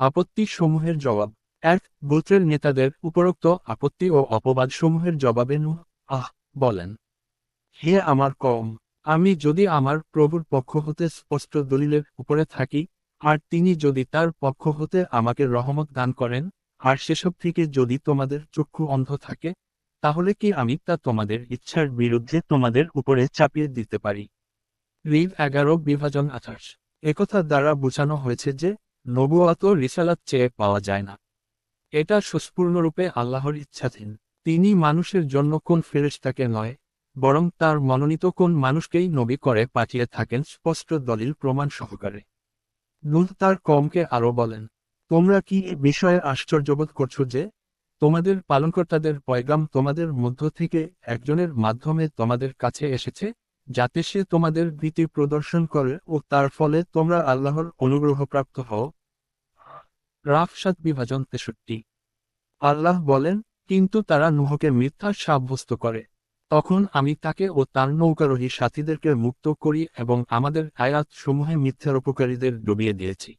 আপত্তি সমূহের জবাব। এক, গোত্রের নেতাদের উপরোক্ত আপত্তি ও অপবাদ সমূহের জবাবে নূহ বলেন, হে আমার কওম, আমি যদি আমার প্রভুর পক্ষ হতে স্পষ্ট দলিলের উপরে থাকি, আর তিনি যদি তার পক্ষ হতে আমাকে রহমত দান করেন, আর সেসব থেকে যদি তোমাদের চক্ষু অন্ধ থাকে, তাহলে কি আমি তা তোমাদের ইচ্ছার বিরুদ্ধে তোমাদের উপরে চাপিয়ে দিতে পারি? রিভ 11:28। একথা দ্বারা বোঝানো হয়েছে যে, নবুয়াত ও রিসালাত চেয়ে পাওয়া যায় না। এটা সুস্পূর্ণরূপে আল্লাহর ইচ্ছাধীন। তিনি মানুষের জন্য কোন ফেরেশতাকে নয়, বরং তার মনোনীত কোন মানুষকেই নবী করে পাঠিয়ে থাকেন স্পষ্ট দলিল প্রমাণ সহকারে। নূহ তার কওমকে আরো বলেন, তোমরা কি এ বিষয়ে আশ্চর্যবোধ করছো যে, তোমাদের পালনকর্তাদের পয়গাম তোমাদের মধ্য থেকে একজনের মাধ্যমে তোমাদের কাছে এসেছে, যাতে সে তোমাদের ভীতি প্রদর্শন করে ও তার ফলে তোমরা আল্লাহর অনুগ্রহপ্রাপ্ত হও। রাফ 7:63। আল্লাহ বলেন, কিন্তু তারা নূহকে মিথ্যা সাব্যস্ত করে। তখন আমি তাকে ও তার নৌকারোহী সাথীদেরকে মুক্ত করি এবং আমাদের আয়াত সমূহে মিথ্যারোপকারীদের ডুবিয়ে দিয়েছি।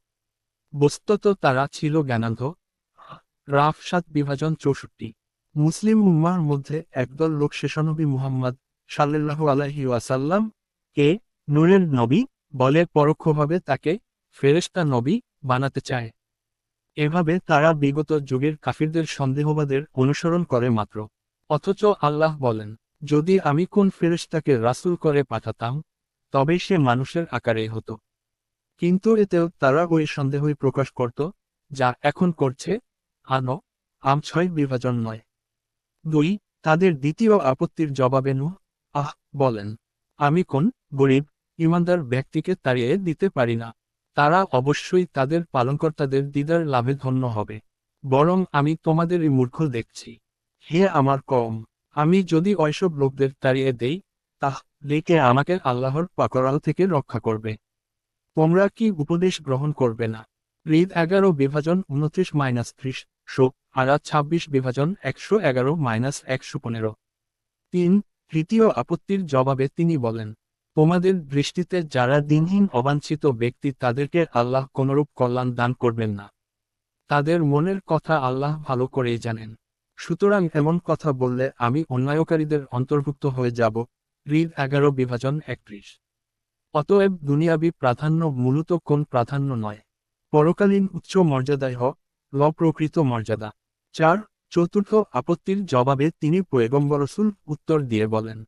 বস্তুত তারা ছিল জ্ঞানান্ধ। রাফ 7:64। মুসলিম উম্মার মধ্যে একদল লোক শেষনবী মুহাম্মদ সাল্লাল্লাহু আলাইহি ওয়াসাল্লাম কে নূরের নবী বলে পরোক্ষভাবে তাকে ফেরেশতা নবী বানাতে চায়। এভাবে তারা বিগত যুগের কাফিরদের সন্দেহবাদের অনুসরণ করে মাত্র। অথচ আল্লাহ বলেন, যদি আমি কোন ফেরেশতাকে রাসূল করে পাঠাতাম, তবে সে মানুষের আকারে হতো। কিন্তু এতেও তারা ওই সন্দেহই প্রকাশ করত, যা এখন করছে। আম 6:9। 2, তাদের দ্বিতীয় আপত্তির জবাবে নূহ বলেন, আমি কোন গরীব ঈমানদার ব্যক্তিকে তাড়িয়ে দিতে পারি না। তারা অবশ্যই তাদের পালনকর্তাদের দিদার লাভে ধন্য হবে। বরং আমি তোমাদেরই মূর্খ দেখছি। হে আমার কওম, আমি যদি ওইসব লোকদের তাড়িয়ে দেই, তাহলে কে আমাকে আল্লাহর পাকড়াও থেকে রক্ষা করবে? তোমরা কি উপদেশ গ্রহণ করবে না? রিদ 11:29-30 আয়াত 26:111-115। 3, তৃতীয় আপত্তির জবাবে তিনি বলেন, তোমাদের দৃষ্টিতে যারা দিনহীন অবাঞ্ছিত ব্যক্তি তাদেরকে আল্লাহ কোনরূপ কল্যাণ দান করবেন না। তাদের মনের কথা আল্লাহ ভালো করেই জানেন। সুতরাং এমন কথা বললে আমি অন্যায়কারীদের অন্তর্ভুক্ত হয়ে যাব। রিদ 11:31। অতএব দুনিয়াবি প্রাধান্য মূলত কোন প্রাধান্য নয়, পরকালীন উচ্চ মর্যাদায় প্রকৃত মর্যাদা। 4, চতুর্থ আপত্তির জবাবে তিনি পয়গম্বর রাসূল উত্তর দিয়ে বলেন,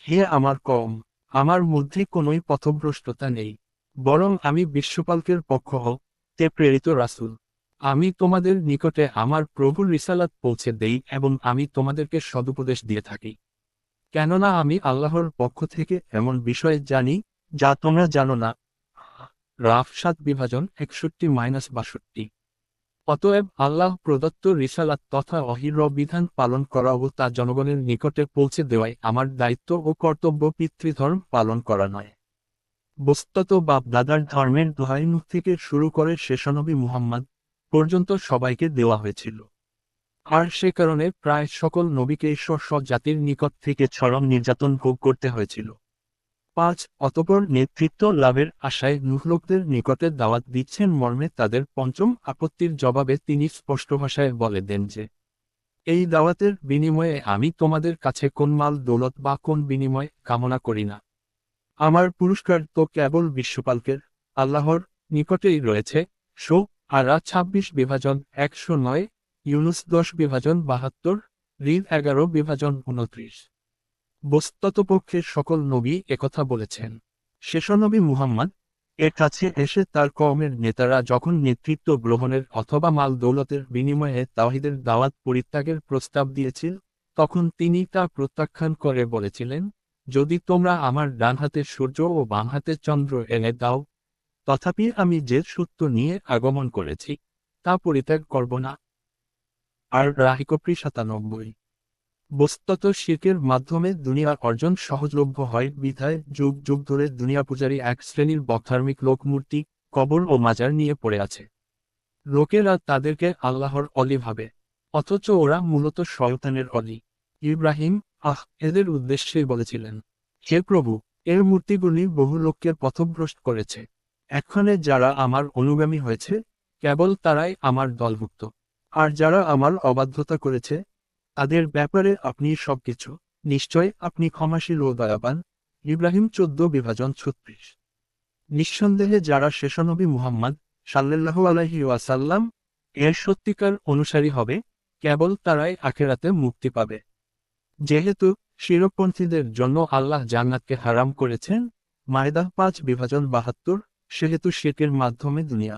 হে আমার কওম, আমার মধ্যে কোনোই পথভ্রষ্টতা নেই, বরং আমি বিশ্বপালকের পক্ষ হতে প্রেরিত রাসূল। আমি তোমাদের নিকটে আমার প্রভুর রিসালাত পৌঁছে দেই এবং আমি তোমাদেরকে সদুপদেশ দিয়ে থাকি। কেননা আমি আল্লাহর পক্ষ থেকে এমন বিষয় জানি, যা তোমরা জানো না। রাফ 7:61-62। অতএব আল্লাহ প্রদত্ত রিসালাত তথা ওহীর বিধান পালন করা ও তা জনগণের নিকটে পৌঁছে দেওয়াই আমার দায়িত্ব ও কর্তব্য, পিতৃধর্ম পালন করা নয়। বস্তুত বাপ দাদার ধর্মের দোহাই নূহ থেকে শুরু করে শেষনবী মুহাম্মদ পর্যন্ত সবাইকে দেওয়া হয়েছিল। আর সে কারণে প্রায় সকল নবীকেই স্ব জাতির নিকট থেকে চরম নির্যাতন ভোগ করতে হয়েছিল। 5, অতঃপর নেতৃত্ব লাভের আশায় নূহ লোকদের নিকটে দাওয়াত দিচ্ছেন মর্মে তাদের পঞ্চম আপত্তির জবাবে তিনি স্পষ্ট ভাষায় বলে দেন যে, এই দাওয়াতের বিনিময়ে আমি তোমাদের কাছে কোন মাল দৌলত বা কোন বিনিময় কামনা করি না। আমার পুরস্কার তো কেবল বিশ্বপালকের আল্লাহর নিকটেই রয়েছে। আরা 26:109, ইউনুস 10:72, রিদ 11:29। বস্তুতপক্ষে সকল নবী একথা বলেছেন। শেষনবী মুহাম্মদ এর কাছে এসে তার কওমের নেতারা যখন নেতৃত্ব গ্রহণের অথবা মাল দৌলতের বিনিময়ে তাওহীদের দাওয়াত পরিত্যাগের প্রস্তাব দিয়েছিল, তখন তিনি তা প্রত্যাখ্যান করে বলেছিলেন, যদি তোমরা আমার ডান হাতে সূর্য ও বাম হাতে চন্দ্র এনে দাও, তথাপি আমি যে সত্য নিয়ে আগমন করেছি তা পরিত্যাগ করব না। আর রাহিকপ্রি 97। বস্তুত শিরকের মাধ্যমে দুনিয়ার অর্জন সহজলভ্য হয় বিধায় যুগ যুগ ধরে দুনিয়া পূজারী এক শ্রেণীর বকধার্মিক লোক মূর্তি, কবর ও মাজার নিয়ে পড়ে আছে। লোকেরা তাদেরকে আল্লাহর অলি ভাবে, অথচ ওরা মূলত শয়তানের অলি। ইব্রাহিম এদের উদ্দেশ্যেই বলেছিলেন, হে প্রভু, এর মূর্তিগুলি বহু লোককে পথভ্রষ্ট করেছে। এক্ষণে যারা আমার অনুগামী হয়েছে, কেবল তারাই আমার দলভুক্ত। আর যারা আমার অবাধ্যতা করেছে তাদের ব্যাপারে আপনি সবকিছু, নিশ্চয় আপনি ক্ষমাশীল ও দয়াবান। ইব্রাহিম 14:36। নিঃসন্দেহে যারা শেষনবী মুহাম্মদ সাল্লাল্লাহু আলাইহি ওয়াসাল্লাম এর সত্যিকার অনুসারী হবে, কেবল তারাই আখেরাতে মুক্তি পাবে। যেহেতু শিরকপন্থীদের জন্য আল্লাহ জান্নাতকে হারাম করেছেন, মায়দা 5:72, সেহেতু শিরকের মাধ্যমে দুনিয়া